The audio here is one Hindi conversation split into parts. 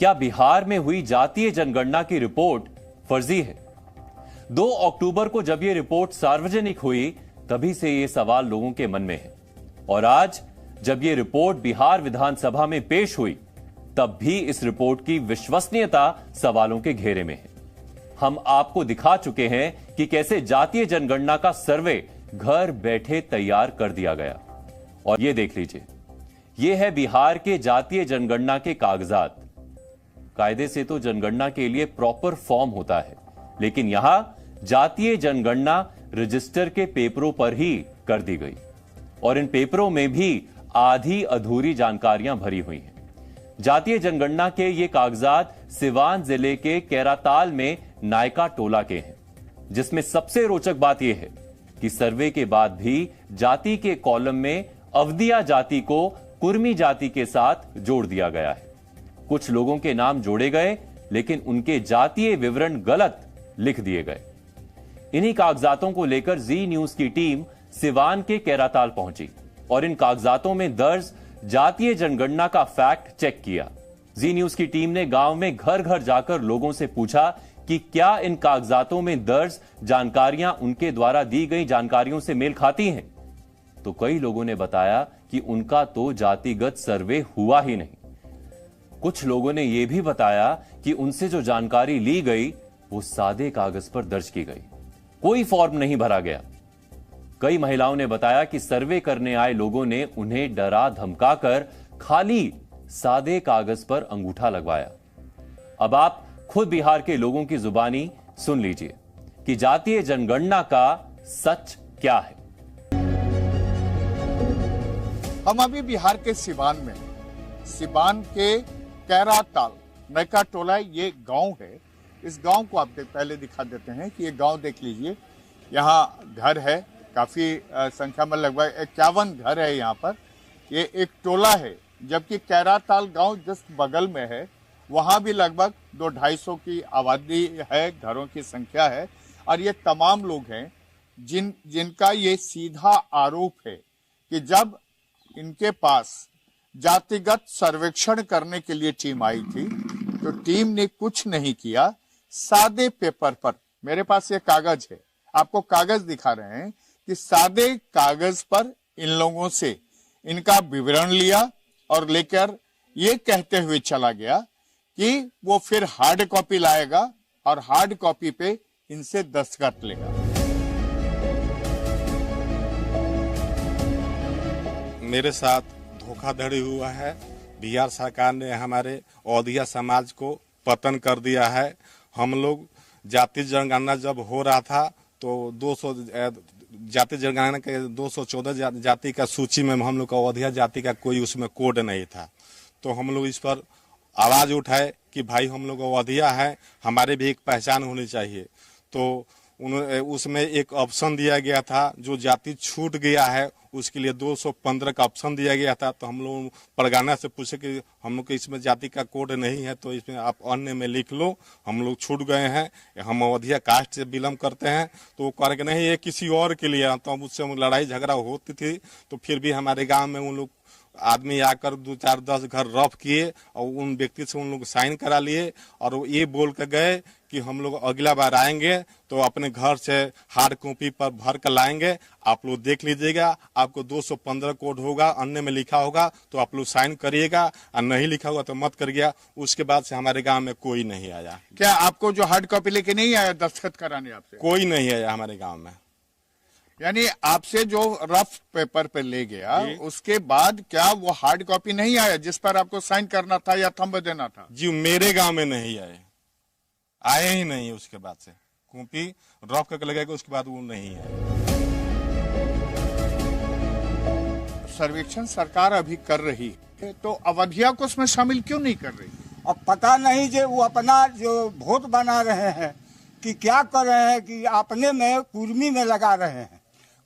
क्या बिहार में हुई जातीय जनगणना की रिपोर्ट फर्जी है? 2 अक्टूबर को जब यह रिपोर्ट सार्वजनिक हुई तभी से यह सवाल लोगों के मन में है और आज जब यह रिपोर्ट बिहार विधानसभा में पेश हुई तब भी इस रिपोर्ट की विश्वसनीयता सवालों के घेरे में है। हम आपको दिखा चुके हैं कि कैसे जातीय जनगणना का सर्वे घर बैठे तैयार कर दिया गया और यह देख लीजिए, यह है बिहार के जातीय जनगणना के कागजात। कायदे से तो जनगणना के लिए प्रॉपर फॉर्म होता है, लेकिन यहां जातीय जनगणना रजिस्टर के पेपरों पर ही कर दी गई और इन पेपरों में भी आधी अधूरी जानकारियां भरी हुई हैं। जातीय जनगणना के ये कागजात सिवान जिले के कैराताल में नायका टोला के हैं, जिसमें सबसे रोचक बात यह है कि सर्वे के बाद भी जाति के कॉलम में अवधिया जाति को कुर्मी जाति के साथ जोड़ दिया गया है। कुछ लोगों के नाम जोड़े गए लेकिन उनके जातीय विवरण गलत लिख दिए गए। इन्हीं कागजातों को लेकर जी न्यूज की टीम सिवान के कैराताल पहुंची और इन कागजातों में दर्ज जातीय जनगणना का फैक्ट चेक किया। जी न्यूज की टीम ने गांव में घर घर जाकर लोगों से पूछा कि क्या इन कागजातों में दर्ज जानकारियां उनके द्वारा दी गई जानकारियों से मेल खाती हैं। तो कई लोगों ने बताया कि उनका तो जातिगत सर्वे हुआ ही नहीं। कुछ लोगों ने यह भी बताया कि उनसे जो जानकारी ली गई वो सादे कागज पर दर्ज की गई, कोई फॉर्म नहीं भरा गया। कई महिलाओं ने बताया कि सर्वे करने आए लोगों ने उन्हें डरा धमकाकर खाली सादे कागज पर अंगूठा लगवाया। अब आप खुद बिहार के लोगों की जुबानी सुन लीजिए कि जातीय जनगणना का सच क्या है। हम अभी बिहार के सिवान में, सिवान के कैराताल नायका टोला ये गांव है। इस गांव को आप पहले दिखा देते हैं कि ये गांव देख लीजिए। यहाँ घर है, काफी संख्या में लगभग 51 घर है यहाँ पर। ये एक टोला है, जबकि कैराताल गांव जस्ट बगल में है। वहां भी लगभग 200-250 की आबादी है, घरों की संख्या है और ये तमाम लोग हैं जिनका ये सीधा आरोप है कि जब इनके पास जातिगत सर्वेक्षण करने के लिए टीम आई थी तो टीम ने कुछ नहीं किया। सादे पेपर पर, मेरे पास ये कागज है, आपको कागज दिखा रहे हैं कि सादे कागज पर इन लोगों से इनका विवरण लिया और लेकर ये कहते हुए चला गया कि वो फिर हार्ड कॉपी लाएगा और हार्ड कॉपी पे इनसे दस्तखत लेगा। मेरे साथ धोखाधड़ी हुआ है। बिहार सरकार ने हमारे औधिया समाज को पतन कर दिया है। हम लोग जाति जनगणना जब हो रहा था तो 200 जाति जनगणना के 214 जाति का सूची में हम लोग का औधिया जाति का कोई उसमें कोड नहीं था। तो हम लोग इस पर आवाज उठाए कि भाई हम लोग औधिया है, हमारे भी एक पहचान होनी चाहिए। तो उसमें एक ऑप्शन दिया गया था, जो जाति छूट गया है उसके लिए 215 का ऑप्शन दिया गया था। तो हम लोग परगना से पूछे कि हम लोग के इसमें जाति का कोड नहीं है तो इसमें आप अन्य में लिख लो, हम लोग छूट गए हैं, हम अवधिया कास्ट से बिलोंग करते हैं। तो वो कह के नहीं, ये किसी और के लिए। तो उससे लड़ाई झगड़ा होती थी। तो फिर भी हमारे गाँव में उन लोग आदमी आकर 2-4-10 घर रफ किए और उन व्यक्ति से उन लोग साइन करा लिए और वो ये बोल कर गए कि हम लोग अगला बार आएंगे तो अपने घर से हार्ड कॉपी पर भर कर लाएंगे, आप लोग देख लीजिएगा, आपको 215 कोड होगा, अन्य में लिखा होगा तो आप लोग साइन करिएगा और नहीं लिखा होगा तो मत करिएगा। उसके बाद से हमारे गांव में कोई नहीं आया। क्या आपको जो हार्ड कॉपी लेके नहीं आया दस्तखत कराने आपसे? कोई नहीं आया हमारे गाँव में। यानी आपसे जो रफ पेपर पे ले गया उसके बाद क्या वो हार्ड कॉपी नहीं आया जिस पर आपको साइन करना था या थंब देना था? जी मेरे गांव में नहीं आए ही नहीं। उसके बाद से कॉपी रफ करके लगेगा, उसके बाद वो नहीं है। सर्वेक्षण सरकार अभी कर रही है तो अवधिया को उसमें शामिल क्यों नहीं कर रही? अब पता नहीं जो वो अपना जो वोट बना रहे हैं कि क्या कर रहे हैं कि अपने में कुर्मी में लगा रहे हैं।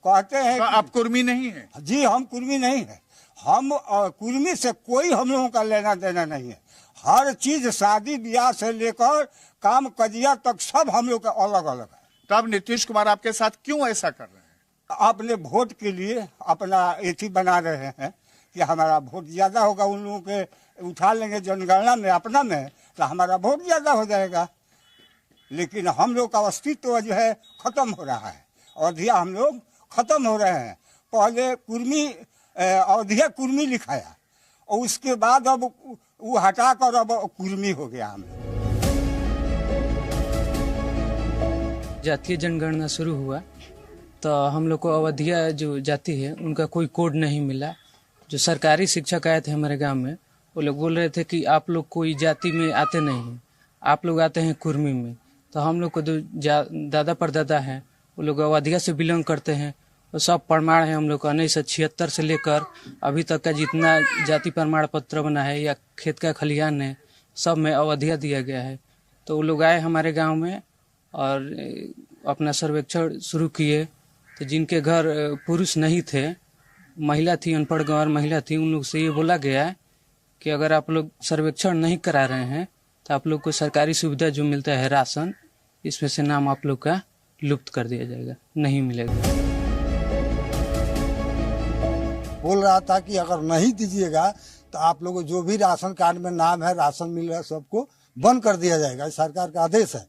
कहते हैं तो आप कुर्मी नहीं है? जी हम कुर्मी नहीं है। हम कुर्मी से कोई हम लोगों का लेना देना नहीं है। हर चीज शादी ब्याह से लेकर काम कजिया तक सब हम लोग का अलग अलग है। तब नीतीश कुमार आपके साथ क्यों ऐसा कर रहे हैं? अपने वोट के लिए अपना एथी बना रहे हैं कि हमारा वोट ज्यादा होगा, उन लोगों के उठा लेंगे जनगणना में अपना में तो हमारा वोट ज्यादा हो जाएगा। लेकिन हम लोग का अस्तित्व जो है खत्म हो रहा है, अवधिया हम लोग खत्म हो रहे हैं। पहले कुर्मी अवधिया कुर्मी लिखाया और उसके बाद अब वो हटाकर अब कुर्मी हो गया हम लोग। जातीय जनगणना शुरू हुआ तो हम लोग को अवधिया जो जाति है उनका कोई कोड नहीं मिला। जो सरकारी शिक्षक आए थे हमारे गांव में, वो लोग बोल रहे थे कि आप लोग कोई जाति में आते नहीं हैं, आप लोग आते हैं कुर्मी में। तो हम लोग को जो दादा परदादा हैं वो लोग अवधिया से बिलोंग करते हैं। वो सब प्रमाण है हम लोग का 1976 से लेकर अभी तक का जितना जाति प्रमाण पत्र बना है या खेत का खलिहान है, सब में अवधिया दिया गया है। तो वो लोग आए हमारे गांव में और अपना सर्वेक्षण शुरू किए। तो जिनके घर पुरुष नहीं थे, महिला थी, अनपढ़ गंवार महिला थी, उन लोग से ये बोला गया कि अगर आप लोग सर्वेक्षण नहीं करा रहे हैं तो आप लोग को सरकारी सुविधा जो मिलता है राशन, इसमें से नाम आप लोग का लुप्त कर दिया जाएगा, नहीं मिलेगा। बोल रहा था कि अगर नहीं दीजिएगा तो आप लोगों को जो भी राशन कार्ड में नाम है, राशन मिल रहा है, सबको बंद कर दिया जाएगा। सरकार का आदेश है।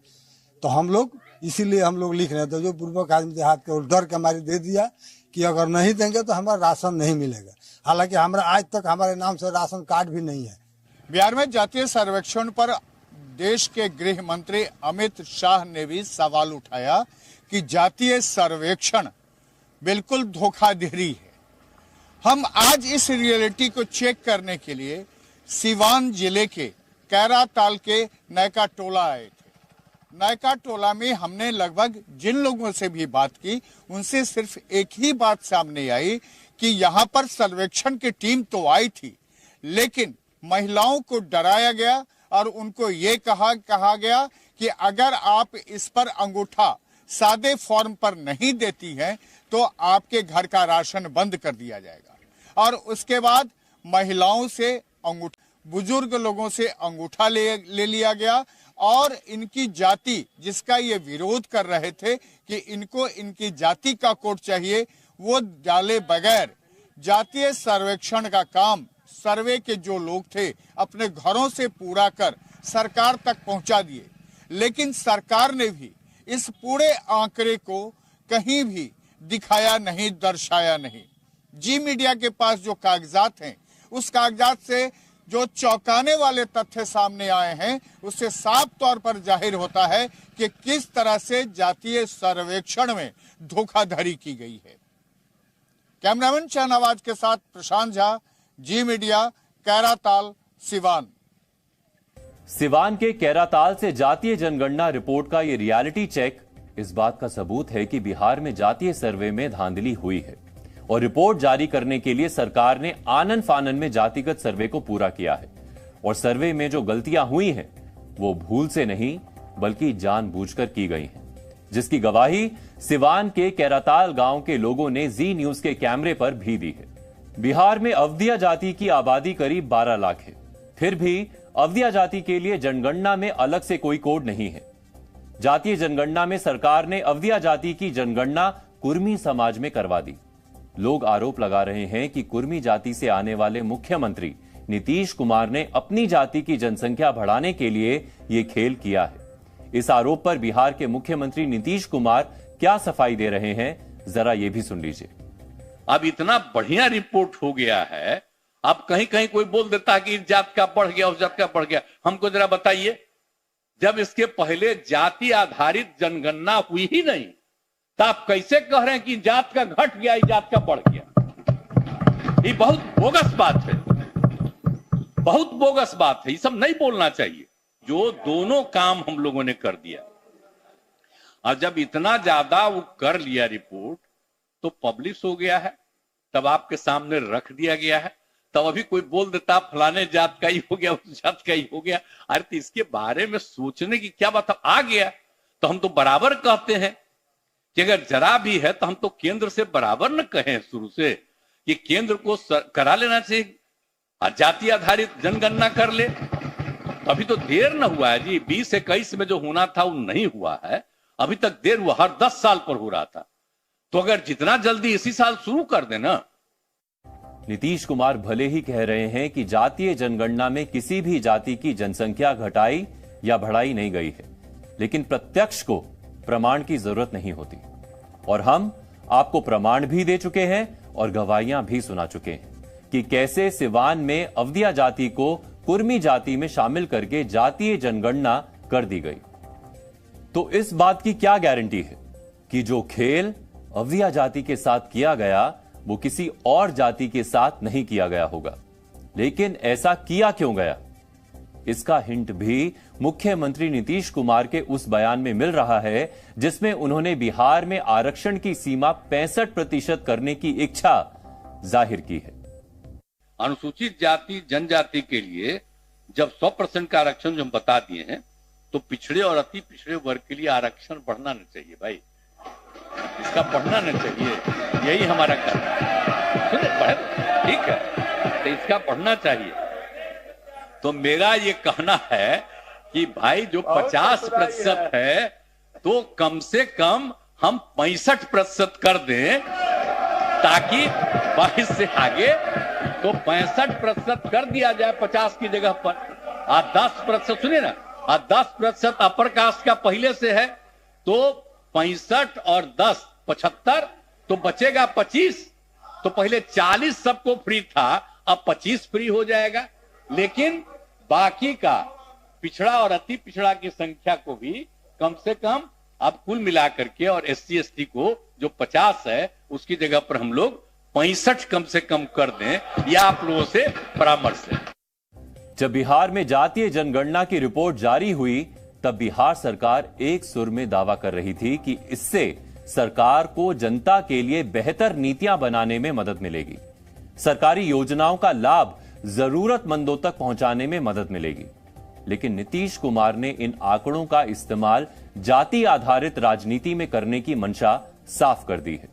तो हम लोग इसीलिए हम लोग लिख रहे थे, जो पूर्वक आदमी देहात के डर के हमारी दे दिया कि अगर नहीं देंगे तो हमारा राशन नहीं मिलेगा। हालांकि हमारा आज तक हमारे नाम से राशन कार्ड भी नहीं है। बिहार में जातीय सर्वेक्षण पर देश के गृह मंत्री अमित शाह ने भी सवाल उठाया कि जातीय सर्वेक्षण बिल्कुल धोखाधड़ी है। हम आज इस रियलिटी को चेक करने के लिए सिवान जिले के कैराताल के नयका टोला आए थे। नयका टोला में हमने लगभग जिन लोगों से भी बात की, उनसे सिर्फ एक ही बात सामने आई कि यहाँ पर सर्वेक्षण की टीम तो आई थी, लेकिन महिलाओं को डराया गया और उनको ये कहा गया कि अगर आप इस पर अंगूठा सादे फॉर्म पर नहीं देती हैं तो आपके घर का राशन बंद कर दिया जाएगा। और उसके बाद महिलाओं से अंगूठा, बुजुर्ग लोगों से अंगूठा ले लिया गया और इनकी जाति, जिसका ये विरोध कर रहे थे कि इनको इनकी जाति का कोड चाहिए, वो डाले बगैर जातीय सर्वेक्षण का काम सर्वे के जो लोग थे अपने घरों से पूरा कर सरकार तक पहुंचा दिए। लेकिन सरकार ने भी इस पूरे आंकड़े को कहीं भी दिखाया नहीं, दर्शाया नहीं। जी मीडिया के पास जो कागजात हैं, उस कागजात से जो चौंकाने वाले तथ्य सामने आए हैं, उससे साफ तौर पर जाहिर होता है कि किस तरह से जातीय सर्वेक्षण में धोखाधड़ी की गई है। कैमरामैन शहनवाज के साथ प्रशांत झा, जी मीडिया, कैराताल, सिवान। सिवान के कैराताल से जातीय जनगणना रिपोर्ट का ये रियलिटी चेक इस बात का सबूत है कि बिहार में जातीय सर्वे में धांधली हुई है और रिपोर्ट जारी करने के लिए सरकार ने आनन फानन में जातिगत सर्वे को पूरा किया है। और सर्वे में जो गलतियां हुई हैं वो भूल से नहीं बल्कि जानबूझकर की गई हैं, जिसकी गवाही सिवान के कैराताल गांव के लोगों ने जी न्यूज के कैमरे पर भी दी है। बिहार में अवधिया जाति की आबादी करीब 12 लाख है, फिर भी अवधिया जाति के लिए जनगणना में अलग से कोई कोड नहीं है। जातीय जनगणना में सरकार ने अवधिया जाति की जनगणना कुर्मी समाज में करवा दी। लोग आरोप लगा रहे हैं कि कुर्मी जाति से आने वाले मुख्यमंत्री नीतीश कुमार ने अपनी जाति की जनसंख्या बढ़ाने के लिए यह खेल किया है। इस आरोप पर बिहार के मुख्यमंत्री नीतीश कुमार क्या सफाई दे रहे हैं, जरा ये भी सुन लीजिए। अब इतना बढ़िया रिपोर्ट हो गया है, अब कहीं कहीं कोई बोल देता है कि इस जात का बढ़ गया, उस जात का बढ़ गया। हमको जरा बताइए, जब इसके पहले जाति आधारित जनगणना हुई ही नहीं, तो आप कैसे कह रहे हैं कि जात का घट गया, इस जात का बढ़ गया? ये बहुत बोगस बात है, बहुत बोगस बात है। ये सब नहीं बोलना चाहिए। जो दोनों काम हम लोगों ने कर दिया, और जब इतना ज्यादा वो कर लिया रिपोर्ट, तो पब्लिश हो गया है, तब आपके सामने रख दिया गया है, तब अभी कोई बोल देता फलाने जात का ही हो गया, उस जात का ही हो गया। अरे तो इसके बारे में सोचने की क्या बात है? आ गया तो हम तो बराबर कहते हैं कि अगर जरा भी है तो हम तो केंद्र से बराबर न कहें शुरू से कि केंद्र को करा लेना चाहिए, जाति आधारित जनगणना कर ले। तो अभी तो देर न हुआ है जी, 2021 में जो होना था वो नहीं हुआ है, अभी तक देर हुआ, हर 10 साल पर हो रहा था। तो अगर जितना जल्दी इसी साल शुरू कर देना। नीतीश कुमार भले ही कह रहे हैं कि जातीय जनगणना में किसी भी जाति की जनसंख्या घटाई या बढ़ाई नहीं गई है, लेकिन प्रत्यक्ष को प्रमाण की जरूरत नहीं होती। और हम आपको प्रमाण भी दे चुके हैं और गवाहियां भी सुना चुके हैं कि कैसे सिवान में अवधिया जाति को कुर्मी जाति में शामिल करके जातीय जनगणना कर दी गई। तो इस बात की क्या गारंटी है कि जो खेल अवधिया जाति के साथ किया गया वो किसी और जाति के साथ नहीं किया गया होगा। लेकिन ऐसा किया क्यों गया, इसका हिंट भी मुख्यमंत्री नीतीश कुमार के उस बयान में मिल रहा है जिसमें उन्होंने बिहार में आरक्षण की सीमा 65% करने की इच्छा जाहिर की है। अनुसूचित जाति जनजाति के लिए जब 100% का आरक्षण जो हम बता दिए हैं, तो पिछड़े और अति पिछड़े वर्ग के लिए आरक्षण बढ़ना नहीं चाहिए भाई, इसका बढ़ना नहीं चाहिए, यही हमारा कहना है। ठीक है, तो इसका बढ़ना चाहिए। तो मेरा ये कहना है कि भाई जो 50% है तो कम से कम हम 65% कर दें, ताकि 22 से आगे तो 65% कर दिया जाए 50 की जगह पर। 10% सुनिए ना, 10% अपर कास्ट का पहले से है, तो 65 और 10 75, तो बचेगा 25। तो पहले 40 सबको फ्री था, अब 25 फ्री हो जाएगा। लेकिन बाकी का पिछड़ा और अति पिछड़ा की संख्या को भी कम से कम अब कुल मिलाकर के, और SC ST को जो 50 है उसकी जगह पर हम लोग 65 कम से कम कर दें, या आप लोगों से परामर्श है। जब बिहार में जातीय जनगणना की रिपोर्ट जारी हुई तब बिहार सरकार एक सुर में दावा कर रही थी कि इससे सरकार को जनता के लिए बेहतर नीतियां बनाने में मदद मिलेगी, सरकारी योजनाओं का लाभ जरूरतमंदों तक पहुंचाने में मदद मिलेगी। लेकिन नीतीश कुमार ने इन आंकड़ों का इस्तेमाल जाति आधारित राजनीति में करने की मंशा साफ कर दी है।